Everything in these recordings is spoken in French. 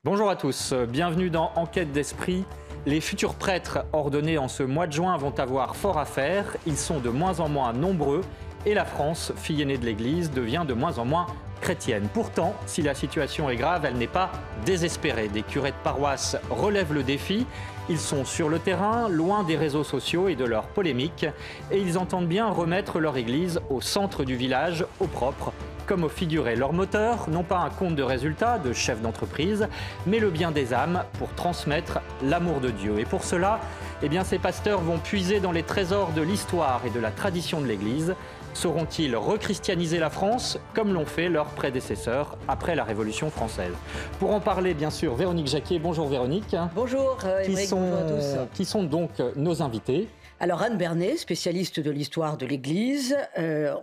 Bonjour à tous, bienvenue dans Enquête d'esprit. Les futurs prêtres ordonnés en ce mois de juin vont avoir fort à faire. Ils sont de moins en moins nombreux et la France, fille aînée de l'Église, devient de moins en moins chrétienne. Pourtant, si la situation est grave, elle n'est pas désespérée. Des curés de paroisse relèvent le défi. Ils sont sur le terrain, loin des réseaux sociaux et de leurs polémiques. Et ils entendent bien remettre leur église au centre du village, au propre comme au figuré. Leur moteur, non pas un compte de résultats de chef d'entreprise, mais le bien des âmes pour transmettre l'amour de Dieu. Et pour cela, ces pasteurs vont puiser dans les trésors de l'histoire et de la tradition de l'Église. Sauront-ils rechristianiser la France comme l'ont fait leurs prédécesseurs après la Révolution française? Pour en parler, bien sûr, Véronique Jacquier. Bonjour Véronique. Bonjour Émeric, bonjour à tous. Qui sont donc nos invités? Alors Anne Bernet, spécialiste de l'histoire de l'Église.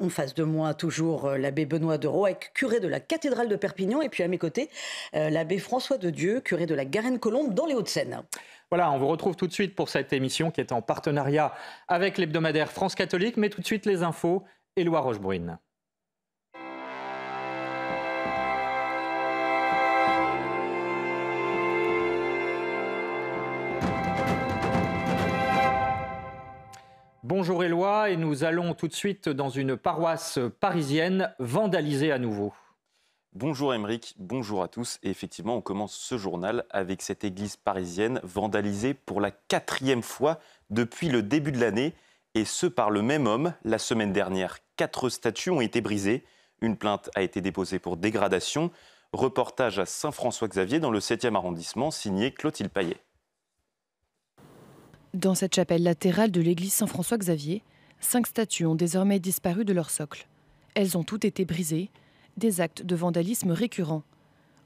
En face de moi, toujours l'abbé Benoît de Roec, curé de la cathédrale de Perpignan. Et puis à mes côtés, l'abbé François de Dieu, curé de la Garenne-Colombe dans les Hauts-de-Seine. Voilà, on vous retrouve tout de suite pour cette émission qui est en partenariat avec l'hebdomadaire France Catholique. Mais tout de suite, les infos, Éloi Rochebrune. Bonjour Éloi, et nous allons tout de suite dans une paroisse parisienne vandalisée à nouveau. Bonjour Émeric, bonjour à tous. Et effectivement, on commence ce journal avec cette église parisienne vandalisée pour la 4e fois depuis le début de l'année. Et ce, par le même homme. La semaine dernière, 4 statues ont été brisées. Une plainte a été déposée pour dégradation. Reportage à Saint-François-Xavier dans le 7e arrondissement, signé Clotilde Paillet. Dans cette chapelle latérale de l'église Saint-François-Xavier, 5 statues ont désormais disparu de leur socle. Elles ont toutes été brisées, des actes de vandalisme récurrents.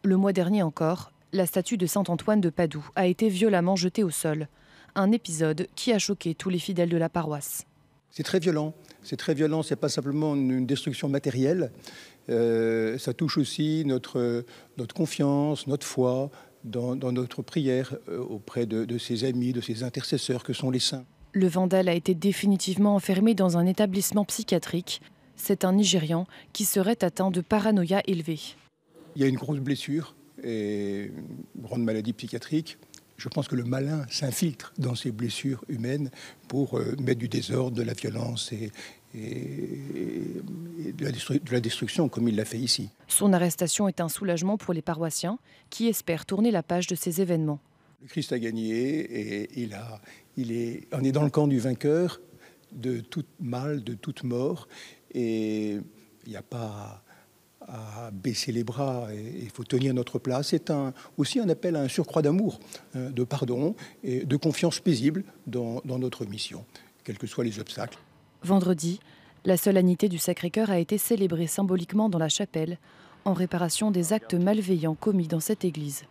Le mois dernier encore, la statue de Saint-Antoine de Padoue a été violemment jetée au sol. Un épisode qui a choqué tous les fidèles de la paroisse. C'est très violent, c'est pas simplement une destruction matérielle, ça touche aussi notre confiance, notre foi, dans notre prière auprès de ses amis, de ses intercesseurs que sont les saints. Le vandale a été définitivement enfermé dans un établissement psychiatrique. C'est un Nigérian qui serait atteint de paranoïa élevée. Il y a une grosse blessure et une grande maladie psychiatrique. Je pense que le malin s'infiltre dans ces blessures humaines pour mettre du désordre, de la violence et de la destruction, comme il l'a fait ici. Son arrestation est un soulagement pour les paroissiens qui espèrent tourner la page de ces événements. Le Christ a gagné et on est dans le camp du vainqueur de tout mal, de toute mort. Et il n'y a pas à baisser les bras, il faut tenir notre place. C'est aussi un appel à un surcroît d'amour, de pardon et de confiance paisible dans notre mission, quels que soient les obstacles. Vendredi, la solennité du Sacré-Cœur a été célébrée symboliquement dans la chapelle, en réparation des actes malveillants commis dans cette église.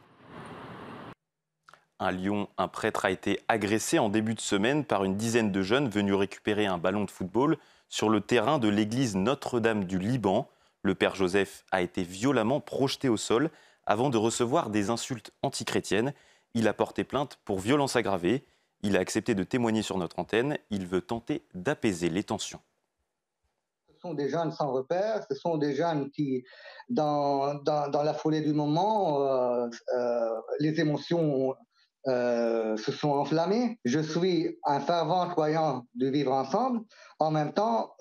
À Lyon, un prêtre a été agressé en début de semaine par une dizaine de jeunes venus récupérer un ballon de football sur le terrain de l'église Notre-Dame du Liban. Le père Joseph a été violemment projeté au sol avant de recevoir des insultes antichrétiennes. Il a porté plainte pour violence aggravée. Il a accepté de témoigner sur notre antenne. Il veut tenter d'apaiser les tensions. Ce sont des jeunes sans repère, ce sont des jeunes qui, dans la folie du moment, les émotions se sont enflammées. Je suis un fervent croyant de vivre ensemble. En même temps,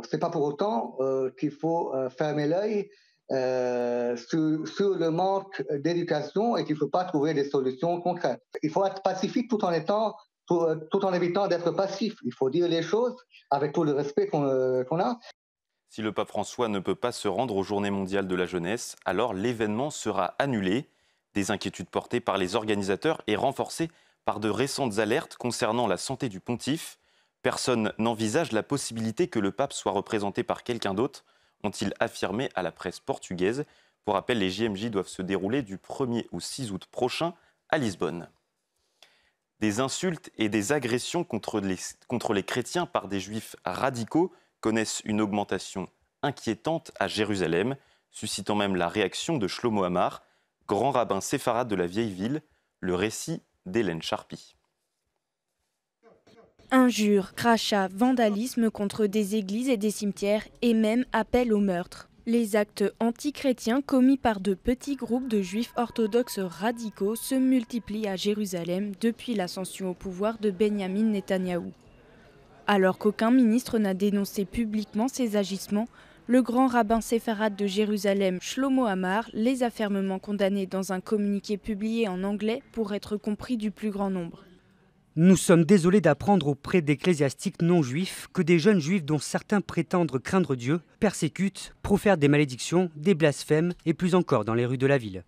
c'est pas pour autant qu'il faut fermer l'œil sur le manque d'éducation et qu'il ne faut pas trouver des solutions concrètes. Il faut être pacifique tout en évitant d'être passif. Il faut dire les choses avec tout le respect qu'on a. Si le pape François ne peut pas se rendre aux Journées mondiales de la jeunesse, alors l'événement sera annulé. Des inquiétudes portées par les organisateurs et renforcées par de récentes alertes concernant la santé du pontife. Personne n'envisage la possibilité que le pape soit représenté par quelqu'un d'autre, ont-ils affirmé à la presse portugaise. Pour rappel, les JMJ doivent se dérouler du 1er au 6 août prochain à Lisbonne. Des insultes et des agressions contre les chrétiens par des juifs radicaux connaissent une augmentation inquiétante à Jérusalem, suscitant même la réaction de Shlomo Amar, grand rabbin séfarade de la vieille ville, le récit d'Hélène Charpie. Injures, crachats, vandalisme contre des églises et des cimetières et même appel au meurtre. Les actes antichrétiens commis par de petits groupes de juifs orthodoxes radicaux se multiplient à Jérusalem depuis l'ascension au pouvoir de Benyamin Netanyahou. Alors qu'aucun ministre n'a dénoncé publiquement ces agissements, le grand rabbin séfarade de Jérusalem, Shlomo Amar, les a fermement condamnés dans un communiqué publié en anglais pour être compris du plus grand nombre. Nous sommes désolés d'apprendre auprès d'ecclésiastiques non-juifs que des jeunes juifs dont certains prétendent craindre Dieu persécutent, profèrent des malédictions, des blasphèmes et plus encore dans les rues de la ville.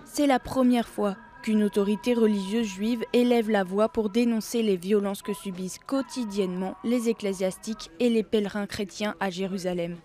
C'est la première fois qu'une autorité religieuse juive élève la voix pour dénoncer les violences que subissent quotidiennement les ecclésiastiques et les pèlerins chrétiens à Jérusalem.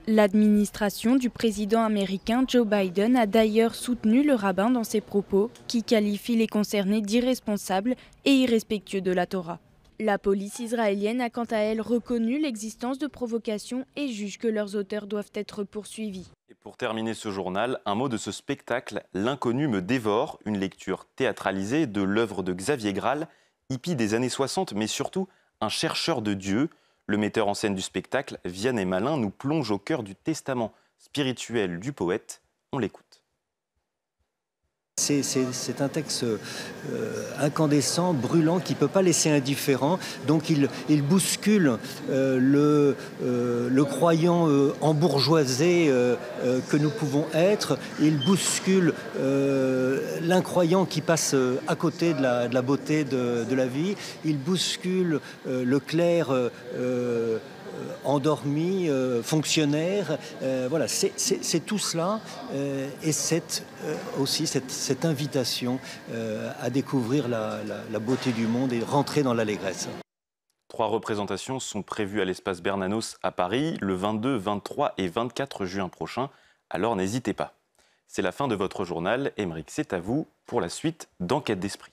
L'administration du président américain Joe Biden a d'ailleurs soutenu le rabbin dans ses propos, qui qualifie les concernés d'irresponsables et irrespectueux de la Torah. La police israélienne a quant à elle reconnu l'existence de provocations et juge que leurs auteurs doivent être poursuivis. Et pour terminer ce journal, un mot de ce spectacle, L'inconnu me dévore, une lecture théâtralisée de l'œuvre de Xavier Graal, hippie des années 60, mais surtout un chercheur de Dieu. Le metteur en scène du spectacle, Vianney Malin, nous plonge au cœur du testament spirituel du poète. On l'écoute. C'est un texte incandescent, brûlant, qui ne peut pas laisser indifférent. Donc il bouscule le croyant embourgeoisé que nous pouvons être. Il bouscule l'incroyant qui passe à côté de la beauté de la vie. Il bouscule le clerc endormi, fonctionnaire. Voilà, c'est tout cela. Et c'est aussi cette invitation à découvrir la beauté du monde et rentrer dans l'allégresse. 3 représentations sont prévues à l'espace Bernanos à Paris le 22, 23 et 24 juin prochain. Alors n'hésitez pas. C'est la fin de votre journal. Aymeric, c'est à vous pour la suite d'Enquête d'Esprit.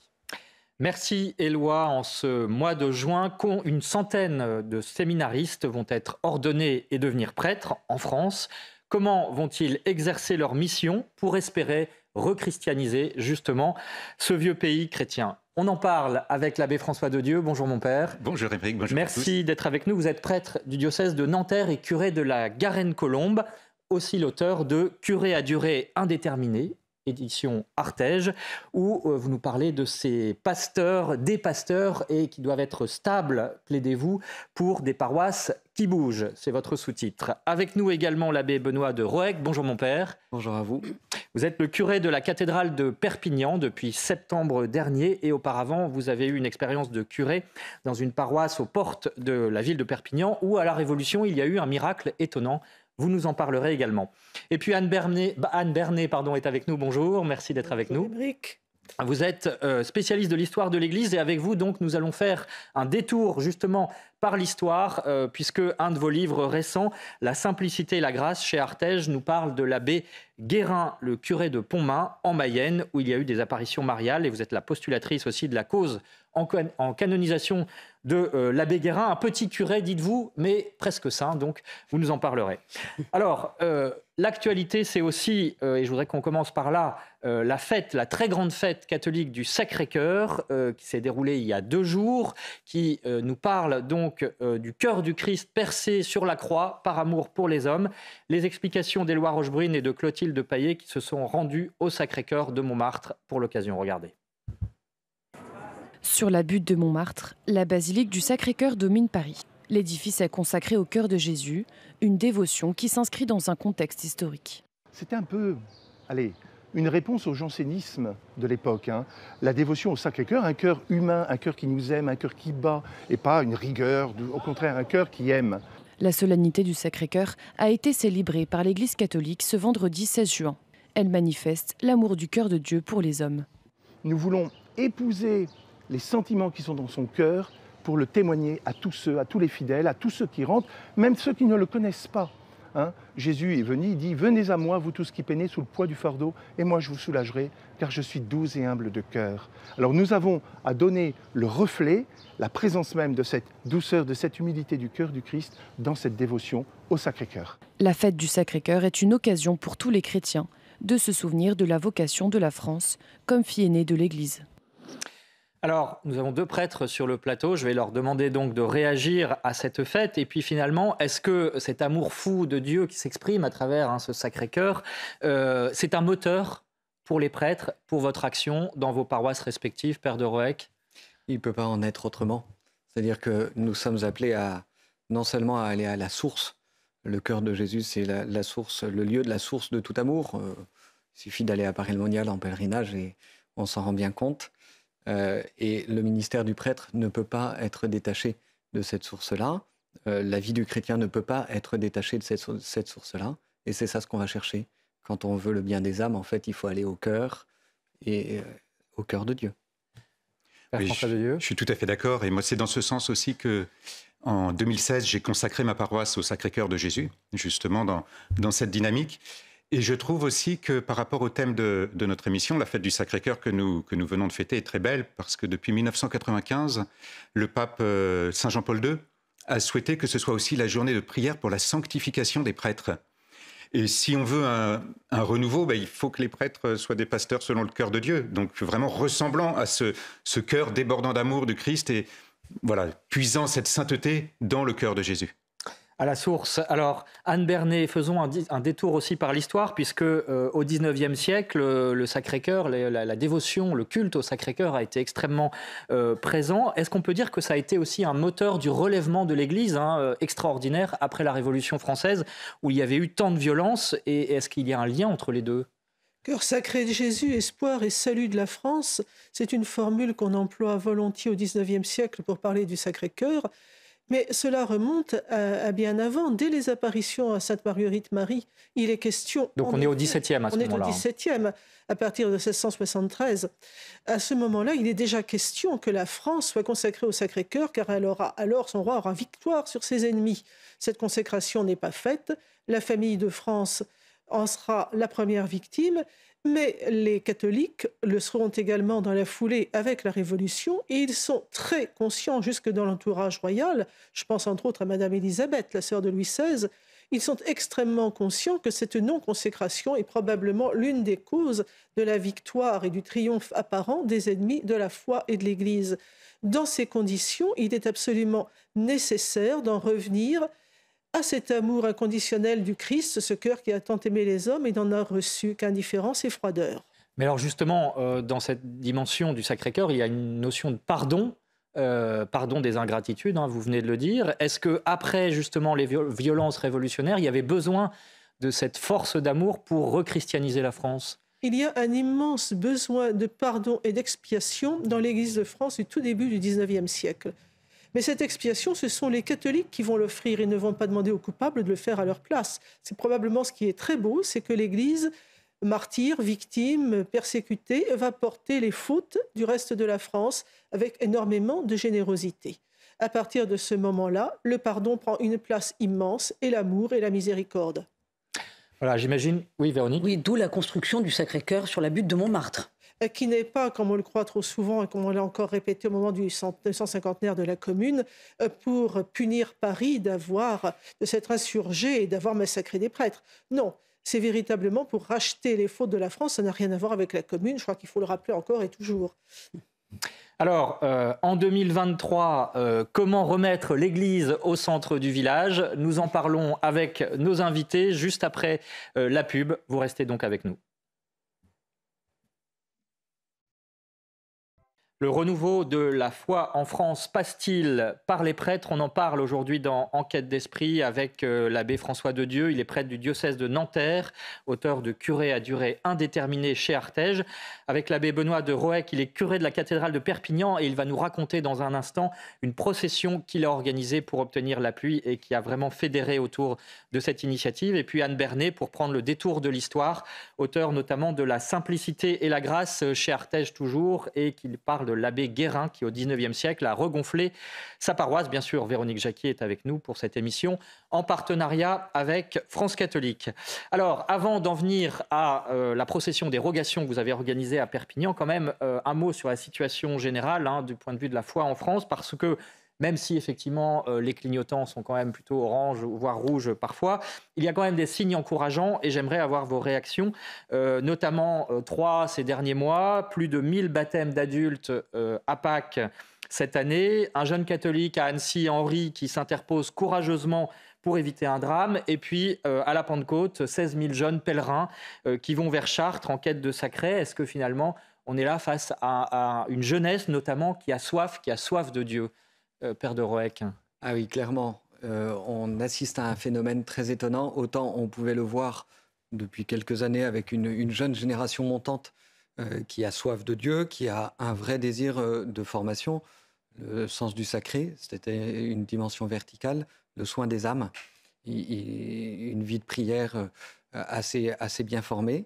Merci Éloi. En ce mois de juin, une centaine de séminaristes vont être ordonnés et devenir prêtres en France. Comment vont-ils exercer leur mission pour espérer rechristianiser justement ce vieux pays chrétien? On en parle avec l'abbé François de Dieu. Bonjour mon père. Bonjour Aymeric, bonjour. Merci d'être avec nous. Vous êtes prêtre du diocèse de Nanterre et curé de la Garenne-Colombe, aussi l'auteur de Curé à durée indéterminée, édition Artege, où vous nous parlez de ces pasteurs, des pasteurs, et qui doivent être stables, plaidez-vous, pour des paroisses qui bougent. C'est votre sous-titre. Avec nous également l'abbé Benoît de Roeg. Bonjour mon père. Bonjour à vous. Vous êtes le curé de la cathédrale de Perpignan depuis septembre dernier, et auparavant vous avez eu une expérience de curé dans une paroisse aux portes de la ville de Perpignan, où à la Révolution il y a eu un miracle étonnant. Vous nous en parlerez également. Et puis Anne Bernet est avec nous. Bonjour, merci d'être avec nous. Vous êtes spécialiste de l'histoire de l'Église et avec vous, donc, nous allons faire un détour justement par l'histoire, puisque un de vos livres récents, La simplicité et la grâce, chez Artege, nous parle de l'abbé Guérin, le curé de Pontmain, en Mayenne, où il y a eu des apparitions mariales, et vous êtes la postulatrice aussi de la cause en canonisation de l'abbé Guérin, un petit curé, dites-vous, mais presque saint, donc vous nous en parlerez. Alors, l'actualité, c'est aussi, et je voudrais qu'on commence par là, la fête, la très grande fête catholique du Sacré-Cœur, qui s'est déroulée il y a 2 jours, qui nous parle donc du cœur du Christ percé sur la croix par amour pour les hommes. Les explications d'Éloi Rochebrune et de Clotilde Paillet qui se sont rendues au Sacré-Cœur de Montmartre pour l'occasion. Regardez. Sur la butte de Montmartre, la basilique du Sacré-Cœur domine Paris. L'édifice est consacré au cœur de Jésus, une dévotion qui s'inscrit dans un contexte historique. C'était un peu, une réponse au jansénisme de l'époque. La dévotion au Sacré-Cœur, un cœur humain, un cœur qui nous aime, un cœur qui bat, et pas une rigueur, au contraire, un cœur qui aime. La solennité du Sacré-Cœur a été célébrée par l'Église catholique ce vendredi 16 juin. Elle manifeste l'amour du cœur de Dieu pour les hommes. Nous voulons épouser les sentiments qui sont dans son cœur pour le témoigner à tous ceux, à tous les fidèles, à tous ceux qui rentrent, même ceux qui ne le connaissent pas. Jésus est venu, il dit « Venez à moi, vous tous qui peinez sous le poids du fardeau, et moi je vous soulagerai, car je suis doux et humble de cœur. » Alors nous avons à donner le reflet, la présence même de cette douceur, de cette humilité du cœur du Christ dans cette dévotion au Sacré-Cœur. La fête du Sacré-Cœur est une occasion pour tous les chrétiens de se souvenir de la vocation de la France comme fille aînée de l'Église. Alors, nous avons 2 prêtres sur le plateau. Je vais leur demander donc de réagir à cette fête. Et puis finalement, est-ce que cet amour fou de Dieu qui s'exprime à travers ce Sacré-Cœur, c'est un moteur pour les prêtres, pour votre action dans vos paroisses respectives, Père de Roëc? Il ne peut pas en être autrement. C'est-à-dire que nous sommes appelés non seulement à aller à la source. Le cœur de Jésus, c'est la source, le lieu de la source de tout amour. Il suffit d'aller à Paray-le-Monial en pèlerinage et on s'en rend bien compte. Et le ministère du prêtre ne peut pas être détaché de cette source-là. La vie du chrétien ne peut pas être détachée de cette source-là. Et c'est ça ce qu'on va chercher. Quand on veut le bien des âmes, en fait, il faut aller au cœur et au cœur de Dieu. Oui, je suis tout à fait d'accord. Et moi, c'est dans ce sens aussi que, en 2016, j'ai consacré ma paroisse au Sacré-Cœur de Jésus, justement dans cette dynamique. Et je trouve aussi que par rapport au thème de notre émission, la fête du Sacré-Cœur que nous venons de fêter est très belle, parce que depuis 1995, le pape Saint Jean-Paul II a souhaité que ce soit aussi la journée de prière pour la sanctification des prêtres. Et si on veut un renouveau, il faut que les prêtres soient des pasteurs selon le cœur de Dieu, donc vraiment ressemblant à ce cœur débordant d'amour du Christ et voilà, puisant cette sainteté dans le cœur de Jésus. À la source. Alors, Anne Bernet, faisons un détour aussi par l'histoire, puisque au XIXe siècle, le Sacré-Cœur, la dévotion, le culte au Sacré-Cœur a été extrêmement présent. Est-ce qu'on peut dire que ça a été aussi un moteur du relèvement de l'Église, extraordinaire, après la Révolution française, où il y avait eu tant de violence, et est-ce qu'il y a un lien entre les deux ? Cœur sacré de Jésus, espoir et salut de la France, c'est une formule qu'on emploie volontiers au XIXe siècle pour parler du Sacré-Cœur. Mais cela remonte à bien avant. Dès les apparitions à Sainte-Marguerite-Marie, il est question... Donc on est au XVIIe à ce moment-là. On est au XVIIe, à partir de 1673. À ce moment-là, il est déjà question que la France soit consacrée au Sacré-Cœur, car alors son roi aura victoire sur ses ennemis. Cette consécration n'est pas faite. La famille de France en sera la première victime. Mais les catholiques le seront également dans la foulée avec la Révolution, et ils sont très conscients, jusque dans l'entourage royal, je pense entre autres à Madame Élisabeth, la sœur de Louis XVI, ils sont extrêmement conscients que cette non-consécration est probablement l'une des causes de la victoire et du triomphe apparent des ennemis de la foi et de l'Église. Dans ces conditions, il est absolument nécessaire d'en revenir à cet amour inconditionnel du Christ, ce cœur qui a tant aimé les hommes et n'en a reçu qu'indifférence et froideur. Mais alors justement, dans cette dimension du Sacré-Cœur, il y a une notion de pardon, pardon des ingratitudes, vous venez de le dire. Est-ce qu'après justement les violences révolutionnaires, il y avait besoin de cette force d'amour pour rechristianiser la France ? Il y a un immense besoin de pardon et d'expiation dans l'Église de France du tout début du XIXe siècle. Mais cette expiation, ce sont les catholiques qui vont l'offrir. Ils ne vont pas demander aux coupables de le faire à leur place. C'est probablement ce qui est très beau, c'est que l'Église, martyre, victime, persécutée, va porter les fautes du reste de la France avec énormément de générosité. À partir de ce moment-là, le pardon prend une place immense, et l'amour et la miséricorde. Voilà, j'imagine. Oui, Véronique. Oui, d'où la construction du Sacré-Cœur sur la butte de Montmartre. Qui n'est pas, comme on le croit trop souvent et comme on l'a encore répété au moment du 150e de la Commune, pour punir Paris de s'être insurgé et d'avoir massacré des prêtres. Non, c'est véritablement pour racheter les fautes de la France. Ça n'a rien à voir avec la Commune, je crois qu'il faut le rappeler encore et toujours. Alors, en 2023, comment remettre l'Église au centre du village ? Nous en parlons avec nos invités juste après la pub. Vous restez donc avec nous. Le renouveau de la foi en France passe-t-il par les prêtres ? On en parle aujourd'hui dans Enquête d'esprit avec l'abbé François de Dieu. Il est prêtre du diocèse de Nanterre, auteur de Curé à durée indéterminée chez Artege. Avec l'abbé Benoît de Roëc, il est curé de la cathédrale de Perpignan et il va nous raconter dans un instant une procession qu'il a organisée pour obtenir l'appui et qui a vraiment fédéré autour de cette initiative. Et puis Anne Bernet pour prendre le détour de l'histoire, auteur notamment de La simplicité et la grâce chez Artege toujours, et qui parle de l'abbé Guérin qui, au XIXe siècle, a regonflé sa paroisse. Bien sûr, Véronique Jacquier est avec nous pour cette émission en partenariat avec France Catholique. Alors, avant d'en venir à la procession des rogations que vous avez organisée à Perpignan, quand même un mot sur la situation générale du point de vue de la foi en France, parce que même si effectivement les clignotants sont quand même plutôt orange, voire rouge parfois. Il y a quand même des signes encourageants et j'aimerais avoir vos réactions, notamment 3 ces derniers mois, plus de 1000 baptêmes d'adultes à Pâques cette année, un jeune catholique à Annecy, Henri, qui s'interpose courageusement pour éviter un drame. Et puis, à la Pentecôte, 16 000 jeunes pèlerins qui vont vers Chartres en quête de sacré. Est-ce que finalement, on est là face à une jeunesse, notamment, qui a soif de Dieu, Père de Roec? Ah oui, clairement. On assiste à un phénomène très étonnant. Autant on pouvait le voir depuis quelques années avec une jeune génération montante qui a soif de Dieu, qui a un vrai désir de formation, le sens du sacré, c'était une dimension verticale, le soin des âmes, une vie de prière assez bien formée,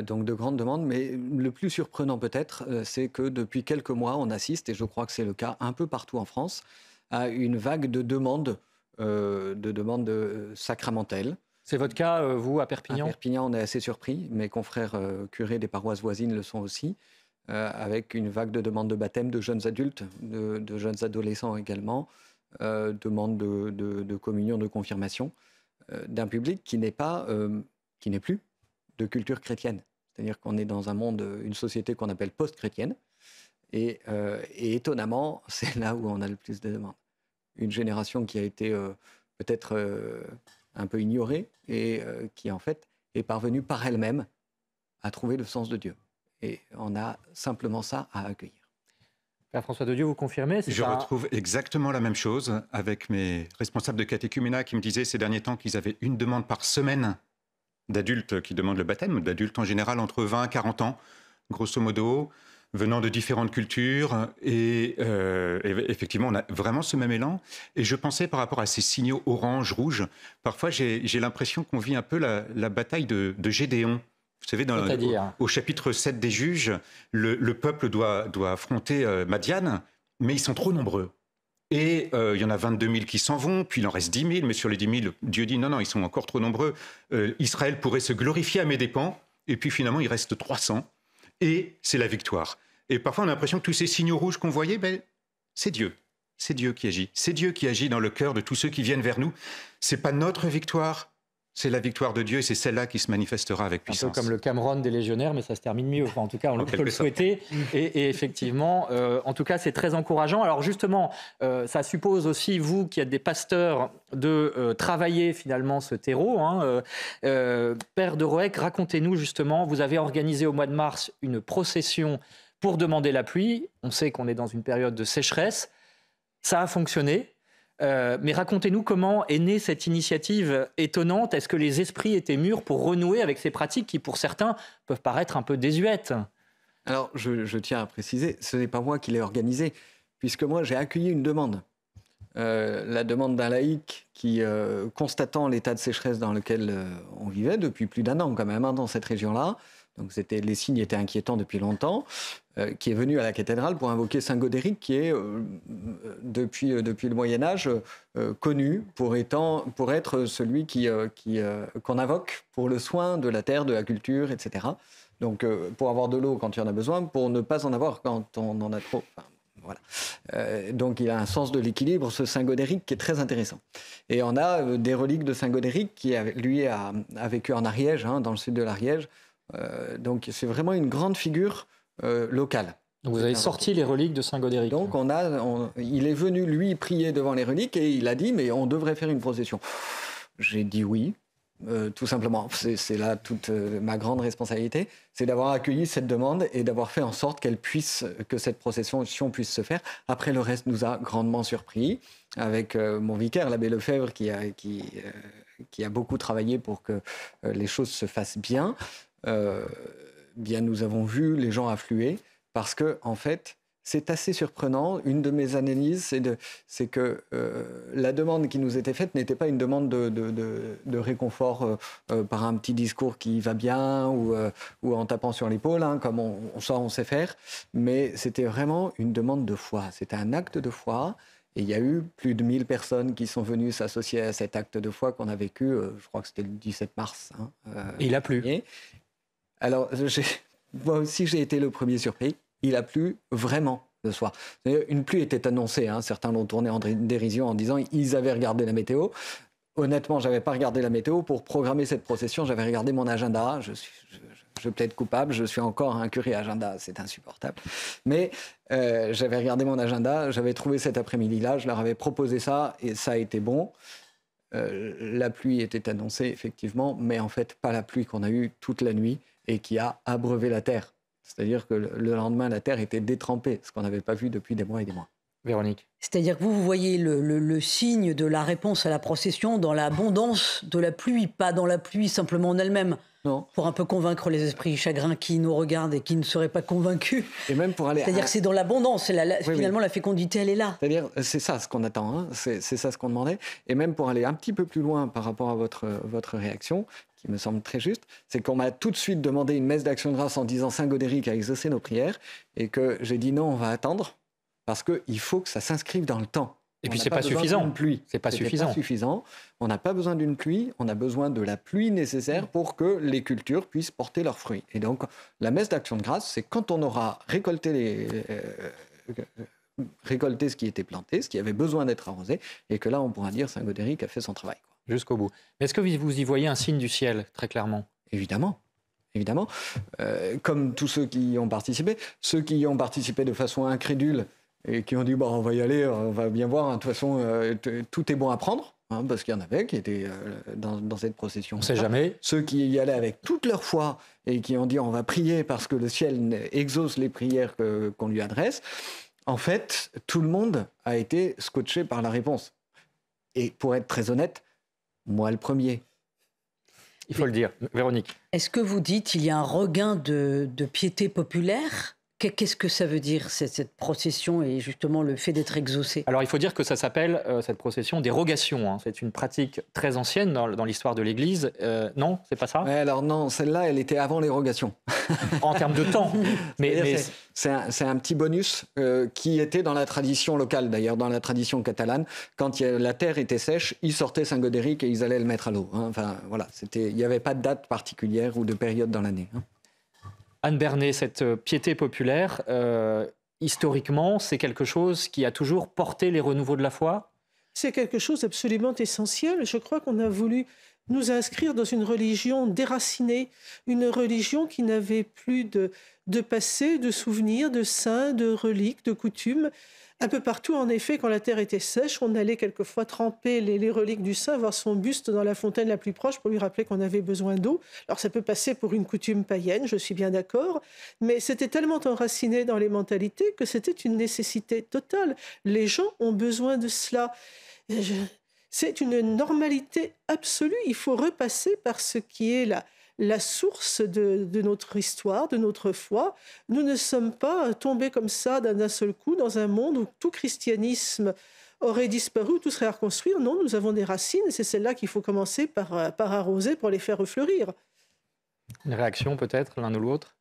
donc de grandes demandes. Mais le plus surprenant peut-être, c'est que depuis quelques mois, on assiste, et je crois que c'est le cas un peu partout en France, à une vague de demandes sacramentelles. C'est votre cas, vous, à Perpignan? À Perpignan, on est assez surpris. Mes confrères curés des paroisses voisines le sont aussi, avec une vague de demandes de baptême de jeunes adultes, de jeunes adolescents également, demandes de communion, de confirmation, d'un public qui n'est plus de culture chrétienne. C'est-à-dire qu'on est dans un monde, une société qu'on appelle post-chrétienne, et étonnamment, c'est là où on a le plus de demandes. Une génération qui a été peut-être un peu ignorée et qui en fait est parvenue par elle-même à trouver le sens de Dieu. Et on a simplement ça à accueillir. Père François de Dieu, vous confirmez? Je retrouve exactement la même chose avec mes responsables de catéchuménat qui me disaient ces derniers temps qu'ils avaient une demande par semaine d'adultes qui demandent le baptême, d'adultes en général entre 20 et 40 ans, grosso modo, venant de différentes cultures. Et effectivement, on a vraiment ce même élan. Et je pensais par rapport à ces signaux orange, rouge, parfois j'ai l'impression qu'on vit un peu la bataille de Gédéon. Vous savez, au chapitre 7 des Juges, le peuple doit affronter Madian, mais ils sont trop nombreux. Et il y en a 22 000 qui s'en vont, puis il en reste 10 000, mais sur les 10 000, Dieu dit non, ils sont encore trop nombreux. Israël pourrait se glorifier à mes dépens, et puis finalement, il reste 300, et c'est la victoire. Et parfois, on a l'impression que tous ces signaux rouges qu'on voyait, c'est Dieu. C'est Dieu qui agit. C'est Dieu qui agit dans le cœur de tous ceux qui viennent vers nous. C'est pas notre victoire. C'est la victoire de Dieu et c'est celle-là qui se manifestera avec puissance. Un peu comme le Cameron des légionnaires, mais ça se termine mieux. Enfin, en tout cas, on peut le souhaiter. Et effectivement, en tout cas, c'est très encourageant. Alors justement, ça suppose aussi, vous qui êtes des pasteurs, de travailler finalement ce terreau. Père de Roec, racontez-nous justement, vous avez organisé au mois de mars une procession pour demander la pluie. On sait qu'on est dans une période de sécheresse. Ça a fonctionné. Mais racontez-nous comment est née cette initiative étonnante. Est-ce que les esprits étaient mûrs pour renouer avec ces pratiques qui, pour certains, peuvent paraître un peu désuètes? Alors, je tiens à préciser, ce n'est pas moi qui l'ai organisé, puisque moi, j'ai accueilli une demande. La demande d'un laïc qui, constatant l'état de sécheresse dans lequel on vivait depuis plus d'1 an quand même, dans cette région-là, donc les signes étaient inquiétants depuis longtemps, qui est venu à la cathédrale pour invoquer Saint Godéric, qui est, depuis le Moyen-Âge, connu pour être celui qu'on invoque pour le soin de la terre, de la culture, etc. Donc, pour avoir de l'eau quand il y en a besoin, pour ne pas en avoir quand on en a trop. Enfin, voilà. Donc, il a un sens de l'équilibre, ce Saint Godéric, qui est très intéressant. Et on a des reliques de Saint Godéric, qui, lui, a vécu en Ariège, dans le sud de l'Ariège. Donc, c'est vraiment une grande figure locale. Donc vous avez sorti les reliques de Saint Godéric. Donc il est venu, lui, prier devant les reliques et il a dit, mais on devrait faire une procession. J'ai dit oui, tout simplement. C'est là toute ma grande responsabilité, c'est d'avoir accueilli cette demande et d'avoir fait en sorte que cette procession puisse se faire. Après, le reste nous a grandement surpris, avec mon vicaire, l'abbé Lefebvre, qui a beaucoup travaillé pour que les choses se fassent bien. Bien, nous avons vu les gens affluer parce que, en fait, c'est assez surprenant. Une de mes analyses, c'est que la demande qui nous était faite n'était pas une demande de réconfort par un petit discours qui va bien ou en tapant sur l'épaule, comme on sait faire, mais c'était vraiment une demande de foi. C'était un acte de foi. Et il y a eu plus de 1000 personnes qui sont venues s'associer à cet acte de foi qu'on a vécu, je crois que c'était le 17 mars. Et il a plu. Alors, moi aussi, j'ai été le premier surpris. Il a plu vraiment. ce soir. Une pluie était annoncée, hein. Certains l'ont tournée en dérision en disant ils avaient regardé la météo. Honnêtement, je n'avais pas regardé la météo. Pour programmer cette procession, j'avais regardé mon agenda. Je plaide coupable, je suis encore un curé agenda, c'est insupportable. Mais j'avais regardé mon agenda, j'avais trouvé cet après-midi-là, je leur avais proposé ça et ça a été bon. La pluie était annoncée, effectivement, mais en fait, pas la pluie qu'on a eue toute la nuit et qui a abreuvé la terre. C'est-à-dire que le lendemain, la terre était détrempée, ce qu'on n'avait pas vu depuis des mois et des mois. Véronique. C'est-à-dire que vous voyez le signe de la réponse à la procession dans l'abondance de la pluie, pas dans la pluie simplement en elle-même. Non. Pour un peu convaincre les esprits chagrins qui nous regardent et qui ne seraient pas convaincus. Et même pour aller. C'est-à-dire que c'est dans l'abondance. Finalement, la fécondité, elle est là. C'est-à-dire, c'est ça ce qu'on attend, hein. C'est ça ce qu'on demandait. Et même pour aller un petit peu plus loin par rapport à votre réaction, qui me semble très juste, c'est qu'on m'a tout de suite demandé une messe d'action de grâce en disant Saint Godéric a exaucé nos prières, et que j'ai dit non, on va attendre. Parce qu'il faut que ça s'inscrive dans le temps. Et puis, c'est pas suffisant. C'est pas suffisant. On n'a pas besoin d'une pluie. On a besoin de la pluie nécessaire pour que les cultures puissent porter leurs fruits. Et donc, la messe d'action de grâce, c'est quand on aura récolté ce qui était planté, ce qui avait besoin d'être arrosé, et que là, on pourra dire Saint Godéric a fait son travail. Jusqu'au bout. Mais est-ce que vous y voyez un signe du ciel, très clairement ? Évidemment. Comme tous ceux qui y ont participé de façon incrédule, et qui ont dit on va y aller, on va bien voir, hein, de toute façon tout est bon à prendre, hein, parce qu'il y en avait qui étaient dans cette procession. On ne sait jamais. Ceux qui y allaient avec toute leur foi et qui ont dit on va prier parce que le ciel exauce les prières qu'on lui adresse, en fait tout le monde a été scotché par la réponse. Et pour être très honnête, moi le premier. Il faut le dire. Véronique. Est-ce que vous dites qu'il y a un regain de piété populaire ? Qu'est-ce que ça veut dire, cette procession et justement le fait d'être exaucé ? Alors il faut dire que ça s'appelle, cette procession, des rogations. Hein. C'est une pratique très ancienne dans l'histoire de l'Église. Non, c'est pas ça ? Ouais, alors non, celle-là, elle était avant les rogations. En termes de temps. Mais c'est un petit bonus qui était dans la tradition locale, d'ailleurs, dans la tradition catalane. Quand la terre était sèche, ils sortaient Saint Godéric et ils allaient le mettre à l'eau. Hein. Enfin, voilà, il n'y avait pas de date particulière ou de période dans l'année. Hein. Anne Bernet, cette piété populaire, historiquement, c'est quelque chose qui a toujours porté les renouveaux de la foi ? C'est quelque chose d'absolument essentiel. Je crois qu'on a voulu nous inscrire dans une religion déracinée, une religion qui n'avait plus de passé, de souvenirs, de saints, de reliques, de coutumes. Un peu partout, en effet, quand la terre était sèche, on allait quelquefois tremper les reliques du saint, voir son buste dans la fontaine la plus proche pour lui rappeler qu'on avait besoin d'eau. Alors ça peut passer pour une coutume païenne, je suis bien d'accord, mais c'était tellement enraciné dans les mentalités que c'était une nécessité totale. Les gens ont besoin de cela. C'est une normalité absolue. Il faut repasser par ce qui est la source de notre histoire, de notre foi. Nous ne sommes pas tombés comme ça d'un seul coup dans un monde où tout christianisme aurait disparu, tout serait à reconstruire. Non, nous avons des racines et c'est celles-là qu'il faut commencer par arroser pour les faire refleurir. Une réaction peut-être, l'un ou l'autre ?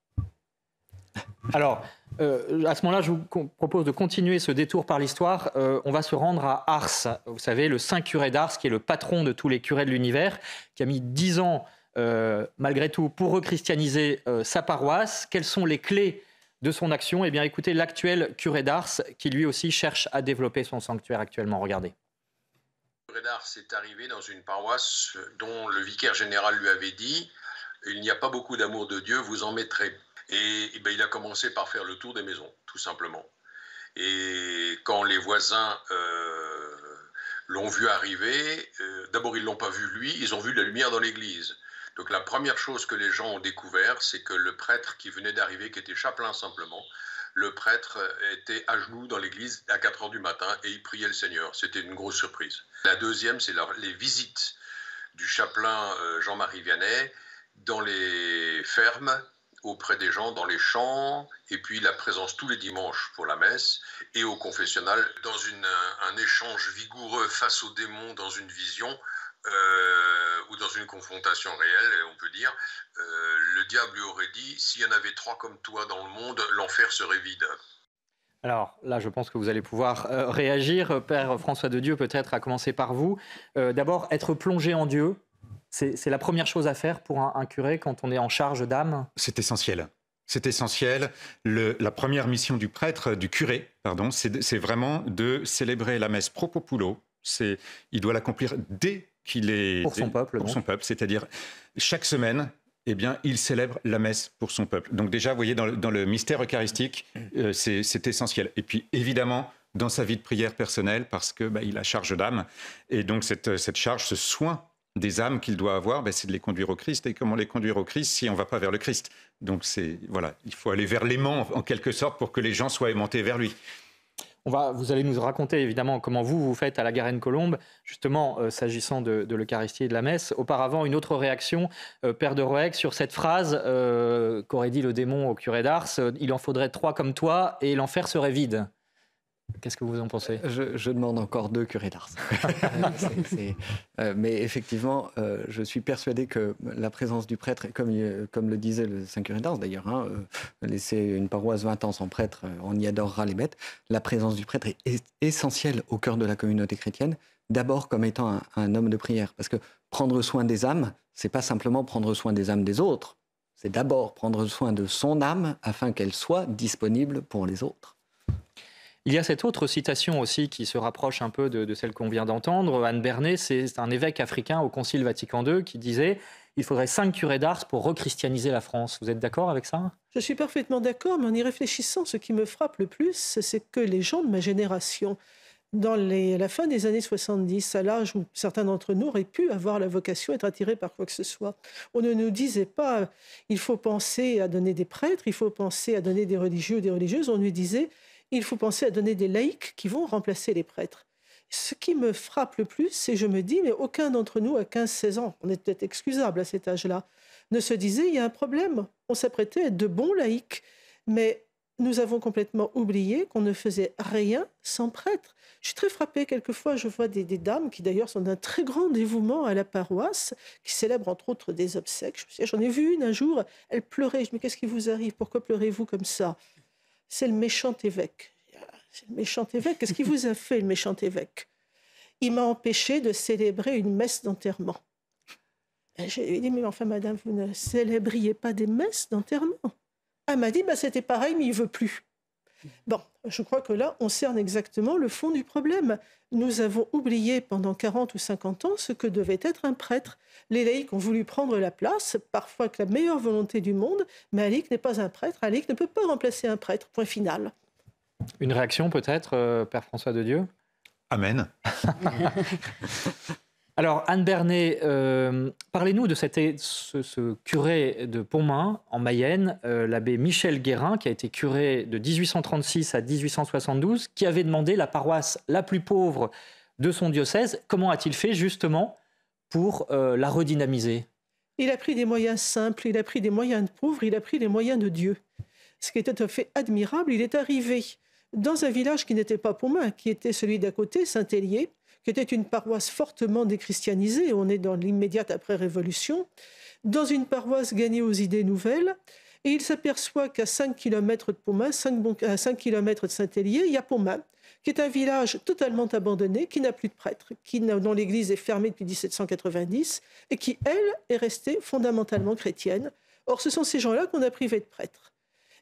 Alors, à ce moment-là, je vous propose de continuer ce détour par l'histoire. On va se rendre à Ars. Vous savez, le saint curé d'Ars, qui est le patron de tous les curés de l'univers, qui a mis 10 ans malgré tout, pour rechristianiser sa paroisse. Quelles sont les clés de son action ? Eh bien, écoutez l'actuel curé d'Ars, qui lui aussi cherche à développer son sanctuaire actuellement. Regardez. Le curé d'Ars est arrivé dans une paroisse dont le vicaire général lui avait dit « Il n'y a pas beaucoup d'amour de Dieu, vous en mettrez ». Et il a commencé par faire le tour des maisons, tout simplement. Et quand les voisins l'ont vu arriver, d'abord ils ne l'ont pas vu lui, ils ont vu la lumière dans l'église. Donc la première chose que les gens ont découvert, c'est que le prêtre qui venait d'arriver, qui était chapelain simplement, le prêtre était à genoux dans l'église à 4h du matin et il priait le Seigneur. C'était une grosse surprise. La deuxième, c'est les visites du chapelain Jean-Marie Vianney dans les fermes, auprès des gens, dans les champs, et puis la présence tous les dimanches pour la messe, et au confessionnal, dans un échange vigoureux face aux démons, dans une vision, ou dans une confrontation réelle, on peut dire, le diable lui aurait dit, s'il y en avait 3 comme toi dans le monde, l'enfer serait vide. Alors là, je pense que vous allez pouvoir réagir. Père François de Dieu, peut-être à commencer par vous. D'abord, être plongé en Dieu, c'est la première chose à faire pour un curé quand on est en charge d'âme ? C'est essentiel. C'est essentiel. La première mission du prêtre, du curé, pardon, c'est vraiment de célébrer la messe pro populo. Il doit l'accomplir dès qu'il est... Pour son peuple. Pour son peuple, c'est-à-dire chaque semaine, eh bien, il célèbre la messe pour son peuple. Donc déjà, vous voyez, dans le mystère eucharistique, c'est essentiel. Et puis, évidemment, dans sa vie de prière personnelle, parce qu'il a charge d'âme. Et donc, cette charge, ce soin des âmes qu'il doit avoir, c'est de les conduire au Christ. Et comment les conduire au Christ si on ne va pas vers le Christ? Donc, voilà, il faut aller vers l'aimant, en quelque sorte, pour que les gens soient aimantés vers lui. Vous allez nous raconter évidemment comment vous faites à la Garenne-Colombe, justement s'agissant de l'Eucharistie et de la messe. Auparavant, une autre réaction, Père de Roeg, sur cette phrase qu'aurait dit le démon au curé d'Ars, « Il en faudrait 3 comme toi et l'enfer serait vide ». Qu'est-ce que vous en pensez? Je demande encore 2 curés d'Ars. Mais effectivement, je suis persuadé que la présence du prêtre, comme le disait le Saint curé d'Ars d'ailleurs, laisser une paroisse 20 ans sans prêtre, on y adorera les bêtes. La présence du prêtre est essentielle au cœur de la communauté chrétienne, d'abord comme étant un homme de prière. Parce que prendre soin des âmes, c'est pas simplement prendre soin des âmes des autres, c'est d'abord prendre soin de son âme afin qu'elle soit disponible pour les autres. Il y a cette autre citation aussi qui se rapproche un peu de celle qu'on vient d'entendre. Anne Bernet, c'est un évêque africain au Concile Vatican II qui disait « Il faudrait 5 curés d'Ars pour rechristianiser la France ». Vous êtes d'accord avec ça? Je suis parfaitement d'accord, mais en y réfléchissant, ce qui me frappe le plus, c'est que les gens de ma génération, à la fin des années 70, à l'âge où certains d'entre nous auraient pu avoir la vocation d'être attirés par quoi que ce soit, on ne nous disait pas « Il faut penser à donner des prêtres, il faut penser à donner des religieux ou des religieuses », on nous disait « Il faut penser à donner des laïcs qui vont remplacer les prêtres ». Ce qui me frappe le plus, c'est que je me dis, mais aucun d'entre nous à 15-16 ans, on est peut-être excusable à cet âge-là, ne se disait, il y a un problème. On s'apprêtait à être de bons laïcs, mais nous avons complètement oublié qu'on ne faisait rien sans prêtre. Je suis très frappée, quelquefois, je vois des dames qui d'ailleurs sont d'un très grand dévouement à la paroisse, qui célèbrent entre autres des obsèques. J'en ai vu une un jour, elle pleurait. Je me dis, mais qu'est-ce qui vous arrive? Pourquoi pleurez-vous comme ça? C'est le méchant évêque. C'est le méchant évêque. Qu'est-ce qu'il vous a fait, le méchant évêque? Il m'a empêché de célébrer une messe d'enterrement. J'ai dit, mais enfin, madame, vous ne célébriez pas des messes d'enterrement. Elle m'a dit, c'était pareil, mais il ne veut plus. Bon, je crois que là, on cerne exactement le fond du problème. Nous avons oublié pendant 40 ou 50 ans ce que devait être un prêtre. Les laïcs ont voulu prendre la place, parfois avec la meilleure volonté du monde, mais un laïc n'est pas un prêtre. Un laïc ne peut pas remplacer un prêtre, point final. Une réaction peut-être, Père François de Dieu? Amen. Alors, Anne Bernet, parlez-nous de ce curé de Pontmain, en Mayenne, l'abbé Michel Guérin, qui a été curé de 1836 à 1872, qui avait demandé la paroisse la plus pauvre de son diocèse. Comment a-t-il fait, justement, pour la redynamiser? Il a pris des moyens simples, il a pris des moyens de pauvres, il a pris les moyens de Dieu. Ce qui est tout à fait admirable, il est arrivé dans un village qui n'était pas Pontmain, qui était celui d'à côté, Saint-Hélier, qui était une paroisse fortement déchristianisée, on est dans l'immédiate après-révolution, dans une paroisse gagnée aux idées nouvelles, et il s'aperçoit qu'à 5 km de Pontmain, à 5 km de Saint-Hélier, il y a Pontmain, qui est un village totalement abandonné, qui n'a plus de prêtre, dont l'église est fermée depuis 1790, et qui, elle, est restée fondamentalement chrétienne. Or, ce sont ces gens-là qu'on a privés de prêtres,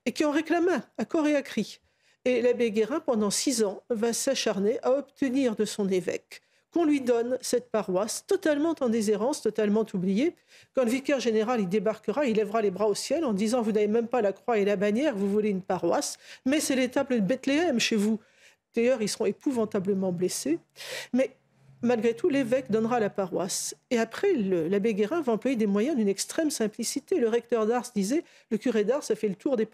et qui en réclament un, à corps et à cri. Et l'abbé Guérin, pendant 6 ans, va s'acharner à obtenir de son évêque qu'on lui donne cette paroisse totalement en déshérence, totalement oubliée. Quand le vicaire général il débarquera, il lèvera les bras au ciel en disant « Vous n'avez même pas la croix et la bannière, vous voulez une paroisse, mais c'est l'étable de Bethléem chez vous. » D'ailleurs, ils seront épouvantablement blessés. Mais malgré tout, l'évêque donnera la paroisse. Et après, l'abbé Guérin va employer des moyens d'une extrême simplicité. Le recteur d'Ars disait « Le curé d'Ars a fait le tour des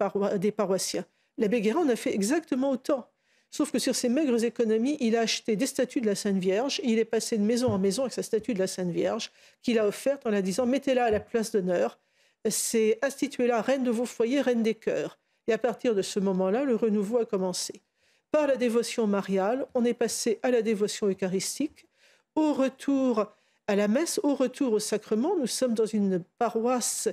paroissiens. » L'abbé Guérin en a fait exactement autant. Sauf que sur ses maigres économies, il a acheté des statues de la Sainte Vierge. Et il est passé de maison en maison avec sa statue de la Sainte Vierge qu'il a offerte en la disant « Mettez-la à la place d'honneur. C'est instituez-la reine de vos foyers, reine des cœurs. » Et à partir de ce moment-là, le renouveau a commencé. Par la dévotion mariale, on est passé à la dévotion eucharistique. Au retour à la messe, au retour au sacrement, nous sommes dans une paroisse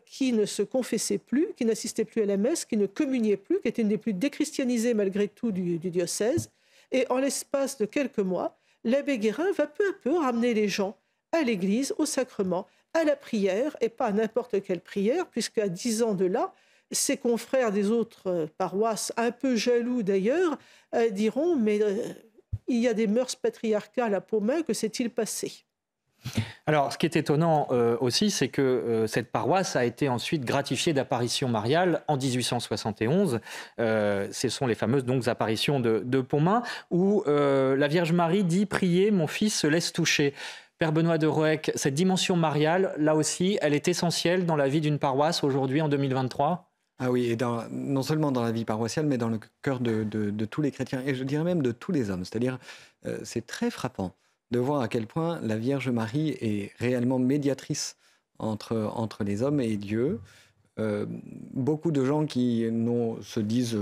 qui ne se confessait plus, qui n'assistait plus à la messe, qui ne communiait plus, qui était une des plus déchristianisées malgré tout du diocèse. Et en l'espace de quelques mois, l'abbé Guérin va peu à peu ramener les gens à l'église, au sacrement, à la prière, et pas à n'importe quelle prière, puisqu'à 10 ans de là, Ses confrères des autres paroisses, un peu jaloux d'ailleurs, diront « mais il y a des mœurs patriarcales à Pomain, que s'est-il passé ?» Alors, ce qui est étonnant aussi, c'est que cette paroisse a été ensuite gratifiée d'apparitions mariales en 1871. Ce sont les fameuses donc, apparitions de Pomain, où la Vierge Marie dit « Priez, mon fils se laisse toucher ». Père Benoît de Roec, cette dimension mariale, là aussi, elle est essentielle dans la vie d'une paroisse aujourd'hui, en 2023 ? Ah oui, et non seulement dans la vie paroissiale, mais dans le cœur de tous les chrétiens, et je dirais même de tous les hommes. C'est-à-dire, c'est très frappant de voir à quel point la Vierge Marie est réellement médiatrice entre les hommes et Dieu. Beaucoup de gens qui se disent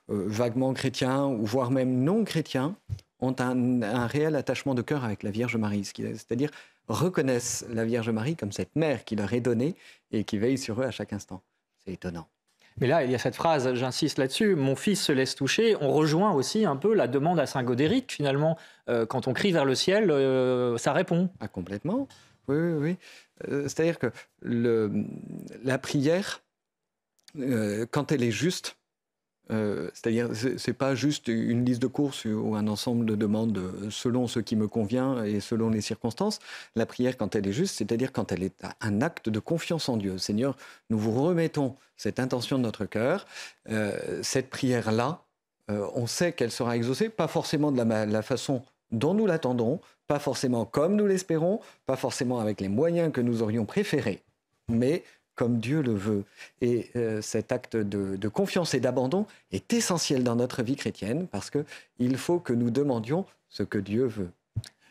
vaguement chrétiens, ou voire même non chrétiens, ont un réel attachement de cœur avec la Vierge Marie, c'est-à-dire reconnaissent la Vierge Marie comme cette mère qui leur est donnée et qui veille sur eux à chaque instant. C'est étonnant. Mais là, il y a cette phrase, j'insiste là-dessus, « Mon fils se laisse toucher ». On rejoint aussi un peu la demande à saint Godéric, finalement. Quand on crie vers le ciel, ça répond. Ah, complètement. Oui. C'est-à-dire que la prière, quand elle est juste, c'est-à-dire c'est pas juste une liste de courses ou un ensemble de demandes selon ce qui me convient et selon les circonstances. La prière, quand elle est juste, c'est-à-dire quand elle est un acte de confiance en Dieu. Seigneur, nous vous remettons cette intention de notre cœur. Cette prière-là, on sait qu'elle sera exaucée, pas forcément de la façon dont nous l'attendons, pas forcément comme nous l'espérons, pas forcément avec les moyens que nous aurions préférés, mais comme Dieu le veut. Et cet acte de confiance et d'abandon est essentiel dans notre vie chrétienne parce qu'il faut que nous demandions ce que Dieu veut.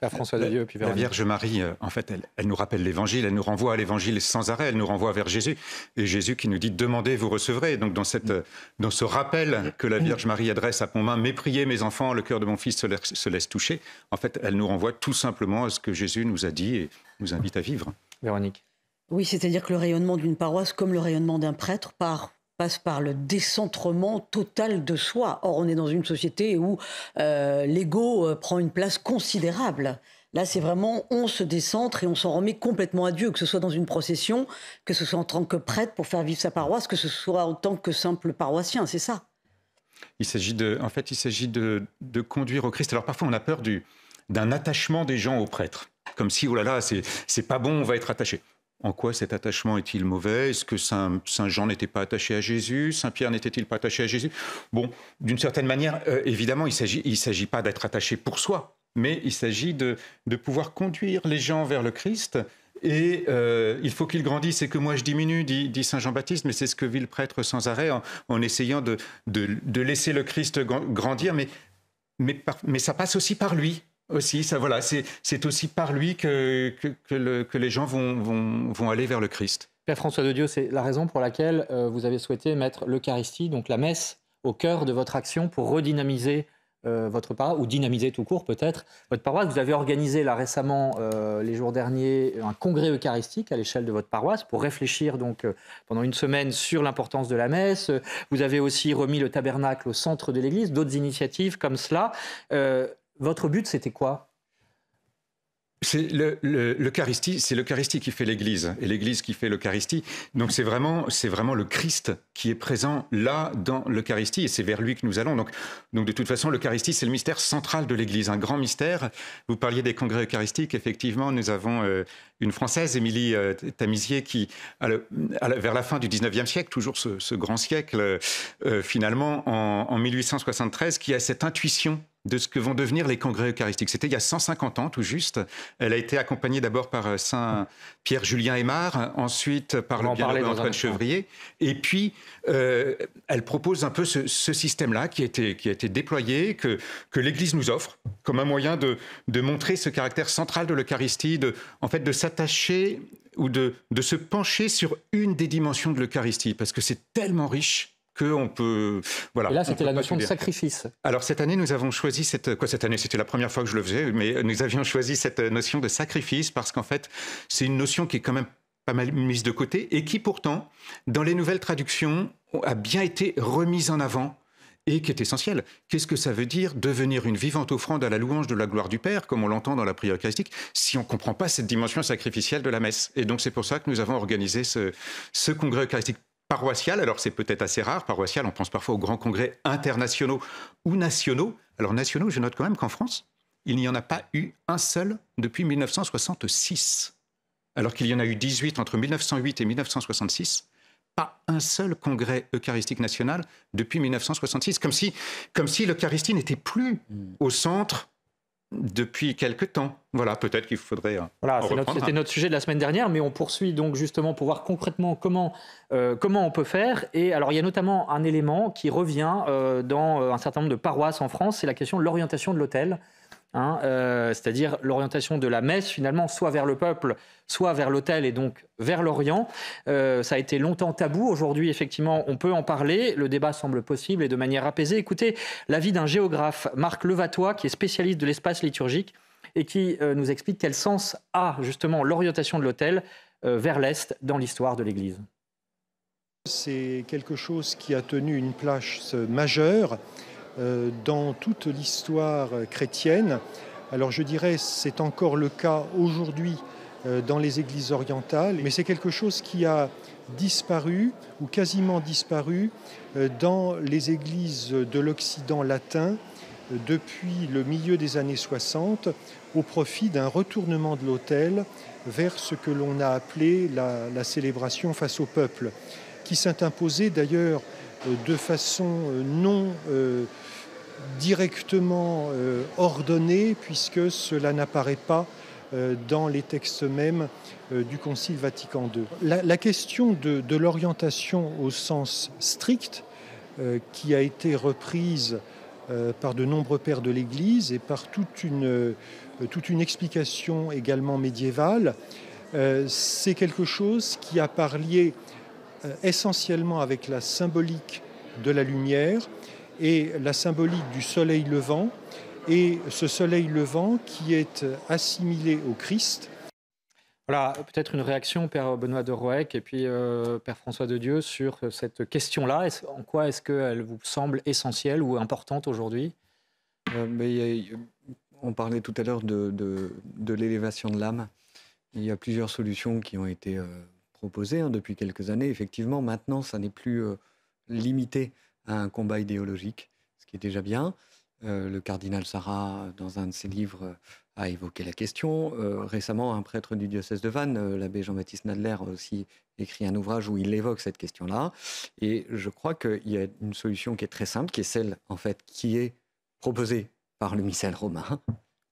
Père François de Dieu, puis la Vierge Marie, en fait, elle nous rappelle l'Évangile, elle nous renvoie à l'Évangile sans arrêt, elle nous renvoie vers Jésus. Et Jésus qui nous dit « Demandez, vous recevrez ». Donc dans ce rappel que la Vierge Marie adresse à Pomain, « Mais priez mes enfants, le cœur de mon fils se laisse toucher », en fait, elle nous renvoie tout simplement à ce que Jésus nous a dit et nous invite à vivre. Véronique. Oui, c'est-à-dire que le rayonnement d'une paroisse, comme le rayonnement d'un prêtre, passe par le décentrement total de soi. Or, on est dans une société où l'ego prend une place considérable. Là, c'est vraiment, on se décentre et on s'en remet complètement à Dieu, que ce soit dans une procession, que ce soit en tant que prêtre pour faire vivre sa paroisse, que ce soit en tant que simple paroissien, c'est ça. Il s'agit de conduire au Christ. Alors parfois, on a peur d'un attachement des gens au prêtre, comme si, oh là là, c'est pas bon, on va être attaché. En quoi cet attachement est-il mauvais? Est-ce que Saint Jean n'était pas attaché à Jésus? Saint Pierre n'était-il pas attaché à Jésus? Bon, d'une certaine manière, évidemment, il s'agit pas d'être attaché pour soi, mais il s'agit de pouvoir conduire les gens vers le Christ. Et il faut qu'ils grandissent et que moi je diminue, dit Saint Jean-Baptiste, mais c'est ce que vit le prêtre sans arrêt en essayant de laisser le Christ grandir, mais ça passe aussi par lui. Aussi, ça, voilà, c'est aussi par lui que les gens vont aller vers le Christ. Père François de Dieu, c'est la raison pour laquelle vous avez souhaité mettre l'Eucharistie, donc la messe, au cœur de votre action pour redynamiser votre paroisse, ou dynamiser tout court peut-être votre paroisse. Vous avez organisé là récemment, les jours derniers, un congrès eucharistique à l'échelle de votre paroisse pour réfléchir donc pendant une semaine sur l'importance de la messe. Vous avez aussi remis le tabernacle au centre de l'Église, d'autres initiatives comme cela. Votre but, c'était quoi? C'est l'Eucharistie, c'est l'Eucharistie qui fait l'Église et l'Église qui fait l'Eucharistie. Donc c'est vraiment le Christ qui est présent là dans l'Eucharistie et c'est vers lui que nous allons. Donc de toute façon, l'Eucharistie, c'est le mystère central de l'Église, un grand mystère. Vous parliez des congrès eucharistiques. Effectivement, nous avons une Française, Émilie Tamisier, qui, vers la fin du 19e siècle, toujours ce grand siècle, finalement, en 1873, qui a cette intuition de ce que vont devenir les congrès eucharistiques. C'était il y a 150 ans, tout juste. Elle a été accompagnée d'abord par Saint Pierre-Julien Aymar, ensuite par le bienheureux Antoine Chevrier. Et puis, elle propose un peu ce système-là qui a été déployé, que l'Église nous offre, comme un moyen de montrer ce caractère central de l'Eucharistie, de s'attacher ou de se pencher sur une des dimensions de l'Eucharistie, parce que c'est tellement riche qu'on peut... Voilà, et là, c'était la notion de sacrifice. Alors, cette année, nous avons choisi cette année, c'était la première fois que je le faisais, mais nous avions choisi cette notion de sacrifice parce qu'en fait, c'est une notion qui est quand même pas mal mise de côté et qui, pourtant, dans les nouvelles traductions, a bien été remise en avant et qui est essentielle. Qu'est-ce que ça veut dire devenir une vivante offrande à la louange de la gloire du Père, comme on l'entend dans la prière eucharistique, si on ne comprend pas cette dimension sacrificielle de la messe? Et donc, c'est pour ça que nous avons organisé ce congrès eucharistique. paroissial, alors c'est peut-être assez rare, paroissial, on pense parfois aux grands congrès internationaux ou nationaux. Alors nationaux, je note quand même qu'en France, il n'y en a pas eu un seul depuis 1966. Alors qu'il y en a eu 18 entre 1908 et 1966. Pas un seul congrès eucharistique national depuis 1966, comme si l'Eucharistie n'était plus au centre depuis quelque temps. Voilà, peut-être qu'il faudrait voilà, c'était notre sujet de la semaine dernière, mais on poursuit donc justement pour voir concrètement comment on peut faire. Et alors, il y a notamment un élément qui revient dans un certain nombre de paroisses en France, c'est la question de l'orientation de l'autel. C'est-à-dire l'orientation de la messe finalement soit vers le peuple, soit vers l'autel et donc vers l'Orient. Ça a été longtemps tabou. Aujourd'hui, effectivement, on peut en parler. Le débat semble possible et de manière apaisée. Écoutez l'avis d'un géographe, Marc Levatois, qui est spécialiste de l'espace liturgique et qui nous explique quel sens a justement l'orientation de l'autel vers l'Est dans l'histoire de l'Église. C'est quelque chose qui a tenu une place majeure dans toute l'histoire chrétienne. Alors je dirais c'est encore le cas aujourd'hui dans les églises orientales, mais c'est quelque chose qui a disparu ou quasiment disparu dans les églises de l'Occident latin depuis le milieu des années 60 au profit d'un retournement de l'autel vers ce que l'on a appelé la célébration face au peuple, qui s'est imposée d'ailleurs de façon non directement ordonnée, puisque cela n'apparaît pas dans les textes mêmes du Concile Vatican II. La question de l'orientation au sens strict, qui a été reprise par de nombreux pères de l'Église et par toute une explication également médiévale, c'est quelque chose qui a parlé essentiellement avec la symbolique de la lumière et la symbolique du soleil levant, et ce soleil levant qui est assimilé au Christ. Voilà, peut-être une réaction, Père Benoît de Roëc et puis Père François de Dieu, sur cette question-là. En quoi est-ce qu'elle vous semble essentielle ou importante aujourd'hui ? On parlait tout à l'heure de l'élévation de l'âme. Il y a plusieurs solutions qui ont été proposées depuis quelques années. Effectivement, maintenant, ça n'est plus limité à un combat idéologique, ce qui est déjà bien. Le cardinal Sarrat, dans un de ses livres, a évoqué la question. Récemment, un prêtre du diocèse de Vannes, l'abbé Jean-Baptiste Nadler, a aussi écrit un ouvrage où il évoque cette question-là. Et je crois qu'il y a une solution qui est très simple, qui est celle, en fait, qui est proposée par le missel romain,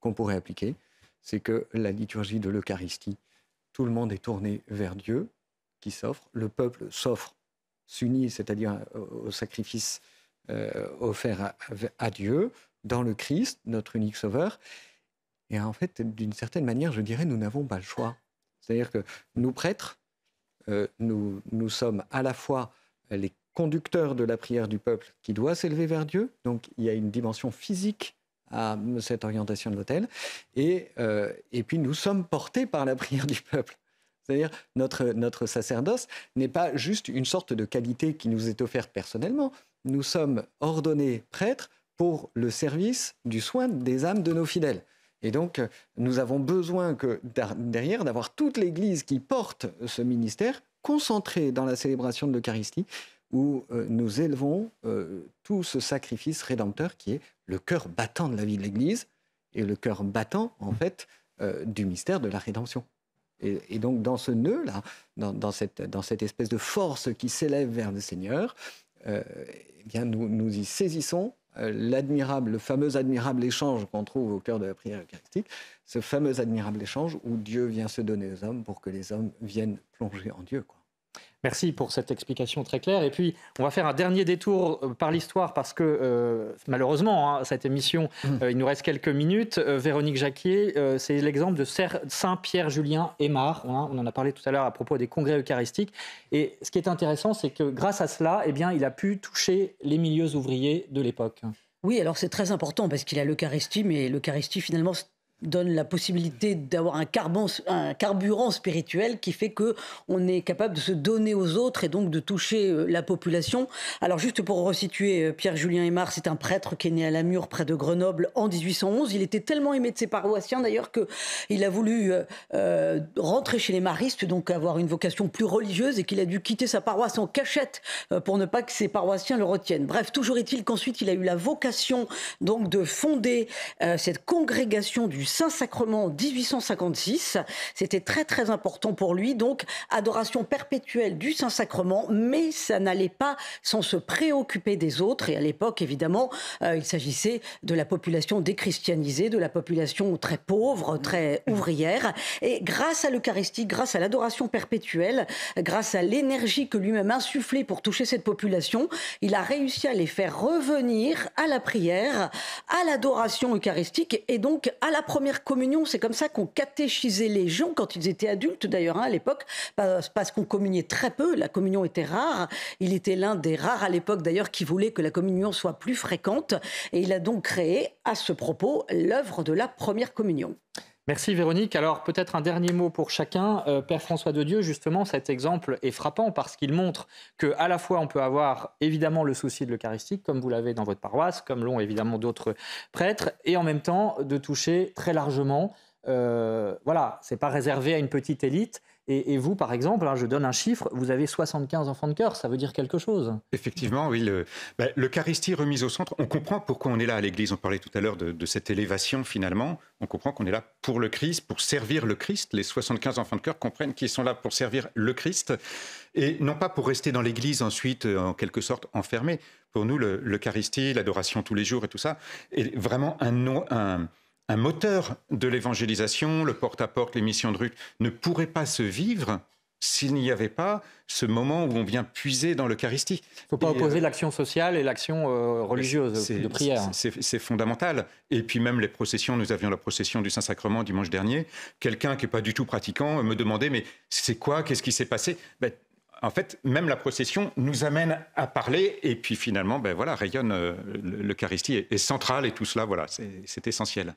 qu'on pourrait appliquer. C'est que la liturgie de l'Eucharistie, tout le monde est tourné vers Dieu, qui s'offre. Le peuple s'offre, s'unit, c'est-à-dire au sacrifice offert à Dieu, dans le Christ, notre unique sauveur. Et en fait, d'une certaine manière, je dirais, nous n'avons pas le choix. C'est-à-dire que nous, prêtres, nous sommes à la fois les conducteurs de la prière du peuple qui doit s'élever vers Dieu, donc il y a une dimension physique à cette orientation de l'autel, et puis nous sommes portés par la prière du peuple. C'est-à-dire notre sacerdoce n'est pas juste une sorte de qualité qui nous est offerte personnellement. Nous sommes ordonnés prêtres pour le service du soin des âmes de nos fidèles. Et donc, nous avons besoin derrière d'avoir toute l'Église qui porte ce ministère concentré dans la célébration de l'Eucharistie, où nous élevons tout ce sacrifice rédempteur qui est le cœur battant de la vie de l'Église et le cœur battant, en fait, du mystère de la rédemption. Et donc, dans ce nœud-là, dans cette espèce de force qui s'élève vers le Seigneur, eh bien, nous y saisissons le fameux admirable échange qu'on trouve au cœur de la prière eucharistique, ce fameux admirable échange où Dieu vient se donner aux hommes pour que les hommes viennent plonger en Dieu, quoi. Merci pour cette explication très claire. Et puis, on va faire un dernier détour par l'histoire parce que, malheureusement, cette émission, il nous reste quelques minutes. Véronique Jacquier, c'est l'exemple de Saint Pierre-Julien Aymar. On en a parlé tout à l'heure à propos des congrès eucharistiques. Et ce qui est intéressant, c'est que grâce à cela, eh bien, il a pu toucher les milieux ouvriers de l'époque. Oui, alors c'est très important parce qu'il a l'Eucharistie, mais l'Eucharistie, finalement, donne la possibilité d'avoir un carburant spirituel qui fait qu'on est capable de se donner aux autres et donc de toucher la population. Alors juste pour resituer, Pierre-Julien Aymar, c'est un prêtre qui est né à Lamure près de Grenoble en 1811. Il était tellement aimé de ses paroissiens d'ailleurs qu'il a voulu rentrer chez les maristes, donc avoir une vocation plus religieuse, et qu'il a dû quitter sa paroisse en cachette pour ne pas que ses paroissiens le retiennent. Bref, toujours est-il qu'ensuite il a eu la vocation donc de fonder cette congrégation du Saint-Sacrement en 1856. C'était très très important pour lui, donc adoration perpétuelle du Saint-Sacrement, mais ça n'allait pas sans se préoccuper des autres. Et à l'époque, évidemment, il s'agissait de la population déchristianisée, de la population très pauvre, très ouvrière. Et grâce à l'Eucharistie, grâce à l'adoration perpétuelle, grâce à l'énergie que lui-même insufflait pour toucher cette population, il a réussi à les faire revenir à la prière, à l'adoration eucharistique et donc à la première communion. C'est comme ça qu'on catéchisait les gens quand ils étaient adultes d'ailleurs à l'époque, parce qu'on communiait très peu, la communion était rare. Il était l'un des rares à l'époque d'ailleurs qui voulait que la communion soit plus fréquente, et il a donc créé à ce propos l'œuvre de la première communion. Merci Véronique. Alors peut-être un dernier mot pour chacun. Père François de Dieu, justement, cet exemple est frappant parce qu'il montre qu'à la fois on peut avoir évidemment le souci de l'Eucharistie, comme vous l'avez dans votre paroisse, comme l'ont évidemment d'autres prêtres, et en même temps de toucher très largement. Voilà, c'est pas réservé à une petite élite. Et vous, par exemple, je donne un chiffre, vous avez 75 enfants de chœur, ça veut dire quelque chose. Effectivement, oui. L'Eucharistie remise au centre, on comprend pourquoi on est là à l'Église. On parlait tout à l'heure de cette élévation, finalement. On comprend qu'on est là pour le Christ, pour servir le Christ. Les 75 enfants de chœur comprennent qu'ils sont là pour servir le Christ, et non pas pour rester dans l'Église ensuite, en quelque sorte, enfermés. Pour nous, l'Eucharistie, l'adoration tous les jours et tout ça, est vraiment un moteur de l'évangélisation. Le porte-à-porte, les missions de rue ne pourraient pas se vivre s'il n'y avait pas ce moment où on vient puiser dans l'Eucharistie. Il ne faut pas opposer l'action sociale et l'action religieuse de prière. C'est fondamental. Et puis même les processions, nous avions la procession du Saint-Sacrement dimanche dernier. Quelqu'un qui n'est pas du tout pratiquant me demandait « mais c'est quoi ? Qu'est-ce qui s'est passé ?» En fait, même la procession nous amène à parler, et puis finalement, rayonne l'Eucharistie est centrale, et tout cela, voilà, c'est essentiel.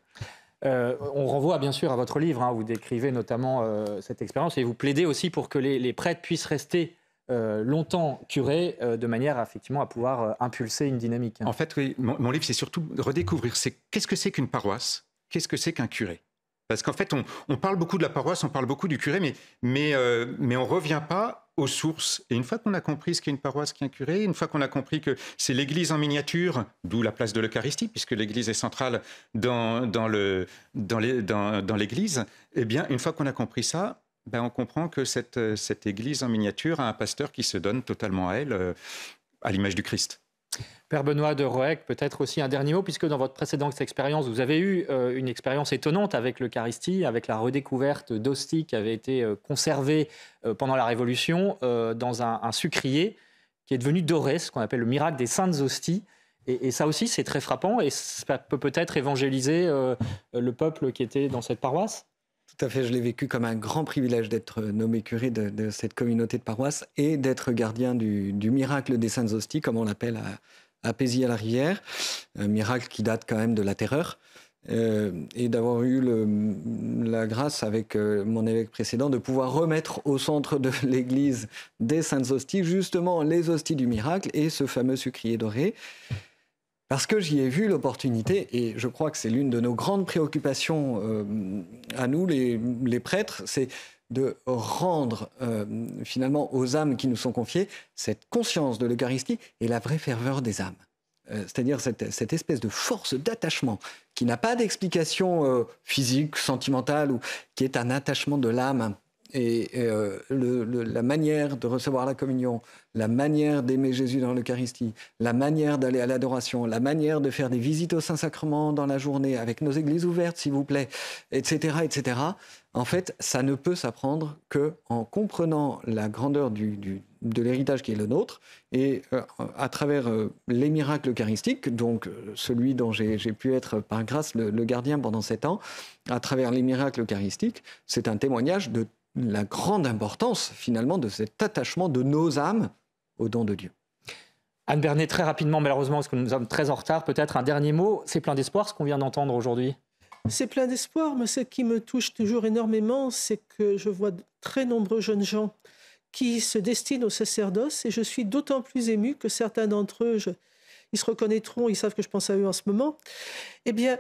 On renvoie bien sûr à votre livre, vous décrivez notamment cette expérience, et vous plaidez aussi pour que les prêtres puissent rester longtemps curés, de manière effectivement à pouvoir impulser une dynamique. En fait, oui, mon livre, c'est surtout redécouvrir qu'est-ce que c'est qu'une paroisse, qu'est-ce que c'est qu'un curé. Parce qu'en fait, on parle beaucoup de la paroisse, on parle beaucoup du curé, mais on ne revient pas aux sources. Et une fois qu'on a compris ce qu'est une paroisse, qu'un curé, une fois qu'on a compris que c'est l'Église en miniature, d'où la place de l'Eucharistie, puisque l'Église est centrale dans l'Église, eh bien, une fois qu'on a compris ça, on comprend que cette Église en miniature a un pasteur qui se donne totalement à elle, à l'image du Christ. Père Benoît de Roëc, peut-être aussi un dernier mot, puisque dans votre précédente expérience, vous avez eu une expérience étonnante avec l'Eucharistie, avec la redécouverte d'hosties qui avaient été conservées pendant la Révolution dans un sucrier qui est devenu doré, ce qu'on appelle le miracle des saintes hosties. Et ça aussi, c'est très frappant, et ça peut peut-être évangéliser le peuple qui était dans cette paroisse. Tout à fait, je l'ai vécu comme un grand privilège d'être nommé curé de cette communauté de paroisse et d'être gardien du miracle des saintes hosties, comme on l'appelle à Pézy-à-la-Rivière, un miracle qui date quand même de la terreur, et d'avoir eu la grâce avec mon évêque précédent de pouvoir remettre au centre de l'église des saintes hosties, justement les hosties du miracle et ce fameux sucrier doré. Parce que j'y ai vu l'opportunité, et je crois que c'est l'une de nos grandes préoccupations à nous, les prêtres, c'est de rendre finalement aux âmes qui nous sont confiées cette conscience de l'Eucharistie et la vraie ferveur des âmes. C'est-à-dire cette espèce de force d'attachement qui n'a pas d'explication physique, sentimentale, ou qui est un attachement de l'âme. Et la manière de recevoir la communion, la manière d'aimer Jésus dans l'Eucharistie, la manière d'aller à l'adoration, la manière de faire des visites au Saint-Sacrement dans la journée, avec nos églises ouvertes, s'il vous plaît, etc., etc. En fait, ça ne peut s'apprendre qu'en comprenant la grandeur de l'héritage qui est le nôtre, et à travers les miracles eucharistiques, donc celui dont j'ai pu être par grâce le gardien pendant 7 ans, à travers les miracles eucharistiques, c'est un témoignage de la grande importance, finalement, de cet attachement de nos âmes au don de Dieu. Anne Bernet, très rapidement, malheureusement, parce que nous sommes très en retard, peut-être un dernier mot. C'est plein d'espoir, ce qu'on vient d'entendre aujourd'hui. C'est plein d'espoir, mais ce qui me touche toujours énormément, c'est que je vois de très nombreux jeunes gens qui se destinent au sacerdoce, et je suis d'autant plus émue que certains d'entre eux, ils se reconnaîtront, ils savent que je pense à eux en ce moment, eh bien,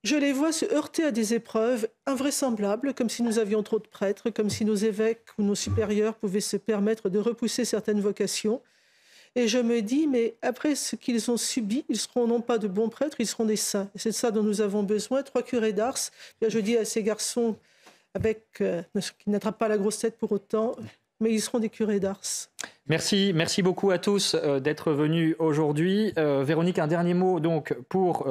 je les vois se heurter à des épreuves invraisemblables, comme si nous avions trop de prêtres, comme si nos évêques ou nos supérieurs pouvaient se permettre de repousser certaines vocations. Et je me dis, mais après ce qu'ils ont subi, ils seront non pas de bons prêtres, ils seront des saints. Et c'est de ça dont nous avons besoin. 3 curés d'Ars, je dis à ces garçons qui n'attrapent pas la grosse tête pour autant, mais ils seront des curés d'Ars. Merci beaucoup à tous d'être venus aujourd'hui. Véronique, un dernier mot donc pour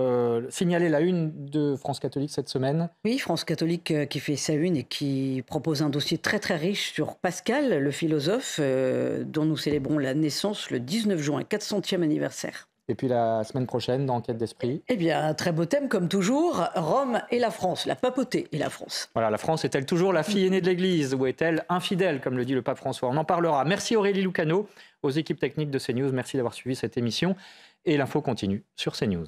signaler la une de France Catholique cette semaine. Oui, France Catholique qui fait sa une et qui propose un dossier très très riche sur Pascal, le philosophe, dont nous célébrons la naissance le 19 juin, 400e anniversaire. Et puis la semaine prochaine, dans Enquête d'Esprit. Eh bien, un très beau thème comme toujours, Rome et la France, la papauté et la France. Voilà, la France est-elle toujours la fille aînée de l'Église ou est-elle infidèle, comme le dit le pape François? On en parlera. Merci Aurélie Lucano, aux équipes techniques de CNews. Merci d'avoir suivi cette émission. Et l'info continue sur CNews.